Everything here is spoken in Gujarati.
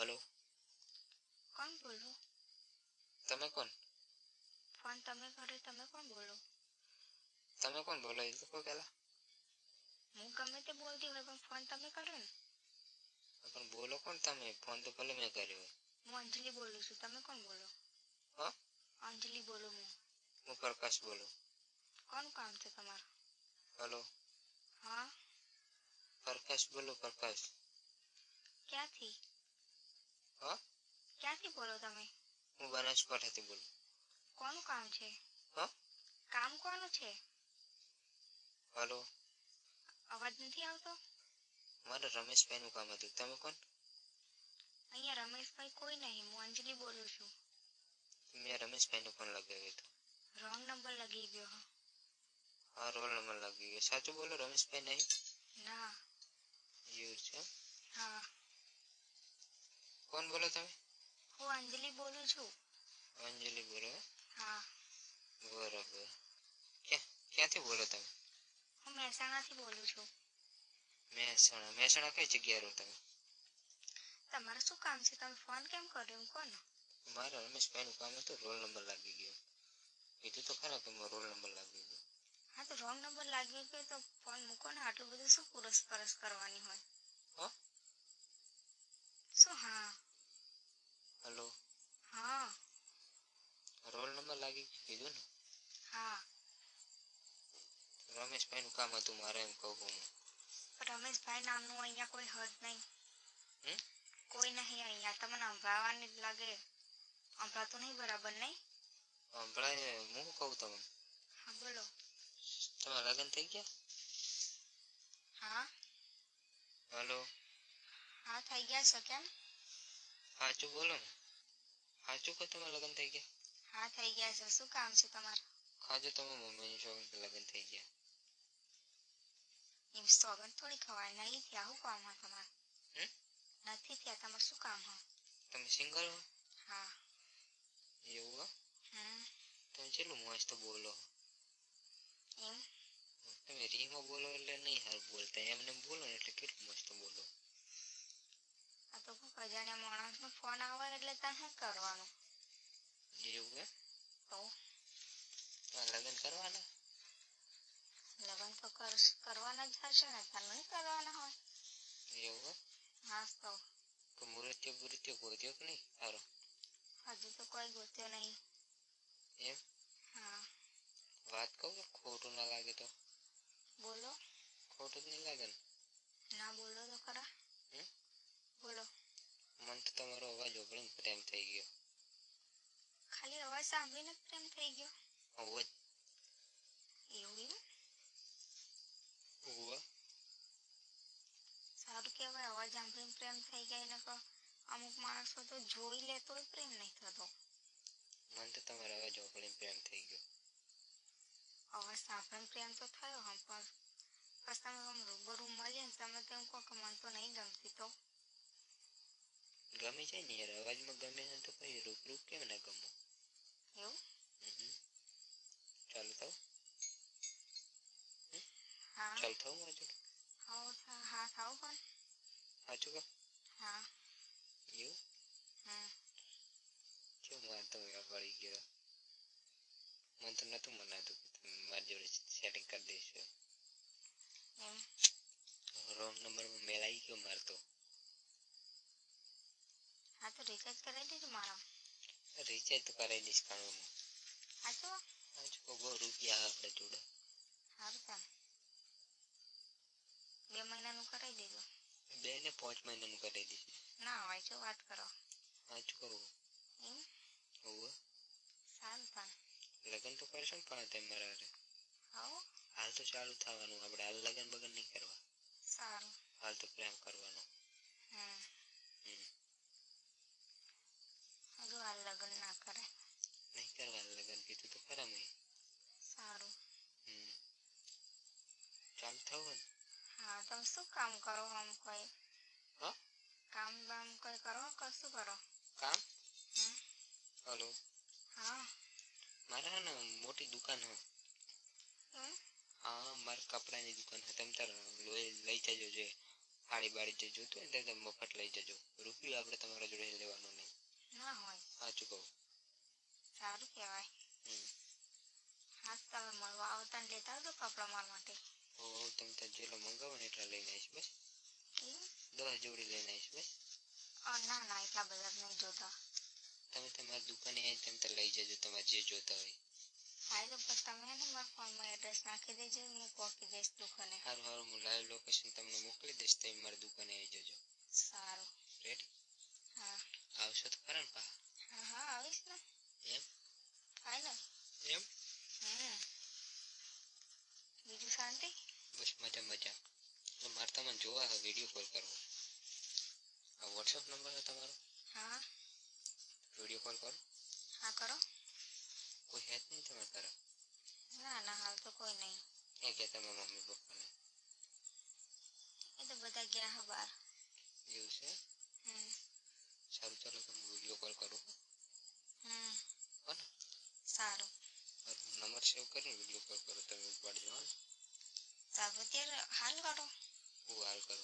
हेलो कौन बोलो? તમે કોણ? फोन तमे करे तमे कौन बोलो? તમે કોણ બોલો એ તો કહો પહેલા. હું ગમે તે બોલતી હોય પણ ફોન તમે કર્યો ને. પણ બોલો કોણ તમે? ફોન તો ભલે મેં કર્યો. હું અંજલિ બોલું છું. તમે કોણ બોલો? હા, અંજલિ બોલું હું પ્રકાશ બોલું. કોનું કામ છે તમારું? हेलो હા, प्रकाश बोलो प्रकाश. ક્યાંથી? હા, ક્યાંથી બોલો તમે? હું બનાસકાંઠાથી બોલું. કોનું કામ છે? હા, કામ કોનું છે? हेलो અવાજ નથી આવતો? મારે રમેશભાઈનું કામ હતું. તમે કોણ? અહીંયા રમેશભાઈ કોઈ નહીં. હું અંજલિ બોલું છું. મેં રમેશભાઈનો ફોન લગાવ્યો હતો. રોંગ નંબર લગી ગયો. હા, રોલ નંબર લાગી ગયો. સાચું બોલો, રમેશભાઈ નહીં? ના. એવું છે? હા. કોણ બોલો તમે? હું અંજલિ બોલું છું. અંજલિ બોલો? હા. બરાબર. ક્યાંથી બોલો તમે? હું મહેસાણાથી બોલું છું. મહેસાણા? મહેસાણા કઈ જગ્યાએ રહો તમે? તમારું શું કામ છે? તમે ફોન કેમ કર્યો કોને? મારે રમેશભાઈનું કામ હતું, રોલ નંબર લાગી ગયો. કીધું તો ખરા કે મારો રોલ નંબર લાગી ગયો. હા, તો રોંગ નંબર લાગી ગયો તો ફોન મૂકો ને. આટલું બધું શું પૂછપરછ કરવાની હોય? હા, શું? હા. हेलो હા. રોલ નંબર લાગી ગયો કીધું ને. હા. રમેશભાઈનું કામ હતું મારે, એમ કહું હું. રમેશભાઈ નામનું અહીંયા કોઈ હદ નહીં. હમ? કોઈ નહીં અહીંયા. તમને સંભળાવાની જ લાગે. સંભળાતું નહીં બરાબર નહીં? હમણાં હું કહું તમને. હા, બોલો. તમારા લગ્ન થઈ ગયા? હા. हेलो હા, થઈ ગયા છે. કેમ? સાચું બોલો ને. સાચું કહો, તમારા લગ્ન થઈ ગયા? હા, થઈ ગયા છે. શું કામ છે તમારે? ખાજો તમે મમ્મીની શોખ લગ્ન થઈ ગયા. એમ સોગન થોડી ખવાય. નહીં થયા. શું કામ હોય તમારે? નથી થયા. તમારે શું કામ હોય? તમે સિંગલ હો? હા. એવું હો? હમ. તમે કેટલું મસ્ત બોલો. એમ? તમે રીમાં બોલો એટલે નહીં હારું બોલતા, એમને બોલો ને એટલે કેટલું મસ્ત બોલો. આ તો કોઈ અજાણ્યા માણસનો ફોન આવે એટલે ત્યાં શું કરવાનું? એવું હે? તો લગ્ન કરવાના? લગ્ન તો કરવાના જ હશે ને. ત્યાં નહીં કરવાના હોય. એવું હે? હા. તો મુહૂર્ત્ય ગોત્યો કે નહીં સારો? હજુ તો કોઈ ગોત્યો નહીં. એમ? હા. વાત કહું, ખોટું ના લાગે તો? બોલો. ખોટું જ નહીં લાગે ને? ના, બોલો તો ખરા. બોલો. મને તો તમારો અવાજ ઓગળીને પ્રેમ થઈ ગયો. ખાલી અવાજ સાંભળીને પ્રેમ થઈ ગયો? અવાજ એવું? હોવા સારું કહેવાય. અવાજ સાંભળીને પ્રેમ થઈ જાય ને. અમુક માણસો તો જોઈ લે તોય પ્રેમ નહીં થતો. મને તો તમારો અવાજ ઓગળીને પ્રેમ થઈ ગયો. અવાજ સાંભળીને પ્રેમ તો થયો. પણ બસ તમે આમ રૂબરૂ મળીએ ને તમે તેમ કહો કે મને તો નહીં ગમતી. તો ગમે જાય ને યાર, અવાજમાં ગમે છે તો પછી રૂબરૂ કેમ ના ગમો? એવું? ચાલુ થાવ? હા. ચાલુ થાવ હજુ? હા, થાવ પણ. સાચું કહો? હા. એવું? કેમ મારતો પડી ગયો? મને તો નતું મનાતું કે તમે મારી જોડે સેટિંગ કરી દઈશું. એમ? રોંગ નંબરમાં મેલ આવી ગયો મારતો. હા, તો રિચાર્જ કરાવી દેજો મારા. રિચાર્જ તો કરાવી દઈશ કામમાં. સાચું? સાચું બહુ રૂપિયા આપણે જોડે. સારું ચાલ. 2 મહિનાનું કરાવી દેજો. 2 ને 5 મહિનાનું કરાવી દઈશ. ના હોય જો વાત કરો. સાચું કહું? એમ? હોવે. સારું ચાલ. લગ્ન તો કરશો ને પણ તમે મારા હારે? હો. હાલ તો ચાલુ થવાનું. આપણે હાલ લગ્ન બગન નહીં કરવા. સારું. હાલ તો પ્રેમ કરવાનો. હજુ હાલ લગ્ન ના કરે. નહીં કરવા લગ્ન, કીધું તો ખરા મેં. સારું. ચાલુ થવું ને? હા, તમે શું કામ કરો? આમ કોઈ હા, કામ બામ કોઈ કરો? કશું કરો કામ? હલો હા. મારા ને મોટી દુકાન હે. હા, મારે કપડાની દુકાન હે. તમે તાર લઈ જજો. જે હાડી બાડી જે જોતું હોય ને તમે મફત લઈ જજો. રૂપિયો આપણે તમારા જોડે કપડાં લઈને આવીશ બસ. એવું? 10 જોડી લઈને આવીશ બસ. ના ના એટલા બધા નહીં જોતા. તમે તમારી દુકાને આવીને તમે તો લઈ જજો તમારે જે જોતા હોય. હા તો પછી તમે ને મારા ફોનમાં એડ્રેસ નાખી દેજો, હું પહોંચી જઈશ દુકાને. સારું સારું, હું લાઈવ લોકેશન તમને મોકલી દઈશ, તમે મારી દુકાને આવી જજો. સારું. રેડી? હા. આવશો તો ખરા ને પા? હા હા આવીશ ને. એમ? ફાઈનલ. એમ? બીજું શાંતિ? બસ મજા મજા. મારે તમને જોવા હોય વિડીયો કોલ કરવો. આ વોટ્સઅપ નંબર છે તમારો? હા. વિડીયો કોલ કરો? હા કરો. કોઈ હે જ નહીં તમે કરો? ના ના હાલ તો કોઈ નહીં. ક્યાં ગયા તમે મમ્મી પપ્પાને? એ તો બધા ગયા હા બહાર. એવું છે? સારું ચાલો તમે વિડીયો કોલ કરો. હો ને? સારું. નંબર સેવ કરીને વિડીયો કોલ કરો, તમે ઉપાડજો. હા ને? સારું અત્યારે હાલ કરો. હું હાલ કરું.